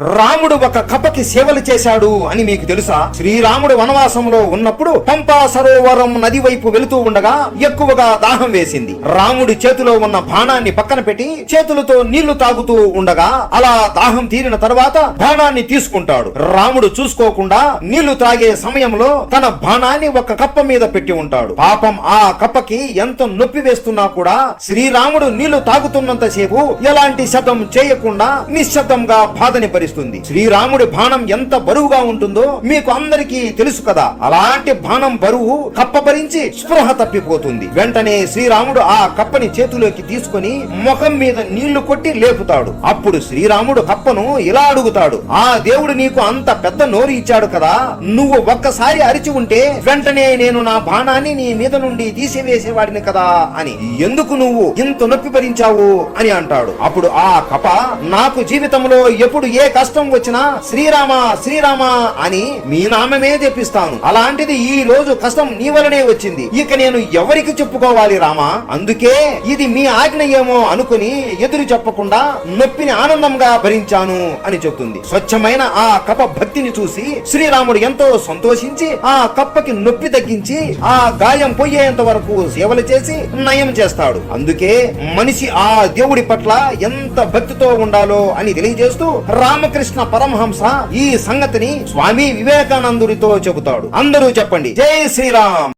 రాముడు ఒక కప్పకి సేవలు చేశాడు అని మీకు తెలుసా? శ్రీరాముడు వనవాసంలో ఉన్నప్పుడు పంపా సరోవరం నది వైపు వెళుతూ ఉండగా ఎక్కువగా దాహం వేసింది. రాముడి చేతిలో ఉన్న బాణాన్ని పక్కన పెట్టి చేతులతో నీళ్లు తాగుతూ ఉండగా అలా దాహం తీరిన తర్వాత బాణాన్ని తీసుకుంటాడు. రాముడు చూసుకోకుండా నీళ్లు తాగే సమయంలో తన బాణాన్ని ఒక కప్ప మీద పెట్టి ఉంటాడు. పాపం ఆ కప్పకి ఎంత నొప్పి వేస్తున్నా కూడా శ్రీరాముడు నీళ్లు తాగుతున్నంత సేపు ఎలాంటి శబ్దం చేయకుండా నిశ్శబ్దంగా బాధని శ్రీరాముడి బాణం ఎంత బరువుగా ఉంటుందో మీకు అందరికీ తెలుసు కదా. అలాంటి బాణం బరువు కప్ప భరించి స్పృహ తప్పిపోతుంది. వెంటనే శ్రీరాముడు ఆ కప్పని చేతిలోకి తీసుకుని ముఖం మీద నీళ్లు కొట్టి లేపుతాడు. అప్పుడు శ్రీరాముడు కప్పను ఇలా అడుగుతాడు, ఆ దేవుడు నీకు అంత పెద్ద నోరు ఇచ్చాడు కదా, నువ్వు ఒక్కసారి అరిచి ఉంటే వెంటనే నేను నా బాణాన్ని నీ మీద నుండి తీసివేసేవాడిని కదా అని. ఎందుకు నువ్వు ఇంత నొప్పి భరించావు అని అంటాడు. అప్పుడు ఆ కప్ప, నాకు జీవితంలో ఎప్పుడు ఏ కష్టం వచ్చినా శ్రీరామ శ్రీరామ అని మీ నామమే జపిస్తాను. అలాంటిది ఈ రోజు కష్టం నీ వలనే వచ్చింది. ఇక నేను ఎవరికి చెప్పుకోవాలి రామా? అందుకే ఇది మీ ఆజ్ఞ ఏమో అనుకుని ఎదురు చెప్పకుండా నొప్పిని ఆనందంగా భరించాను అని చెప్తుంది. స్వచ్ఛమైన ఆ కప్ప భక్తిని చూసి శ్రీరాముడు ఎంతో సంతోషించి ఆ కప్పకి నొప్పి తగ్గించి ఆ గాయం పోయేంత వరకు సేవలు చేసి నయం చేస్తాడు. అందుకే మనిషి ఆ దేవుడి పట్ల ఎంత భక్తితో ఉండాలో అని తెలియజేస్తూ రామకృష్ణ పరమహంస ఈ సంగతిని స్వామి వివేకానందుడితో చెబుతాడు. అందరూ చెప్పండి, జై శ్రీరామ్.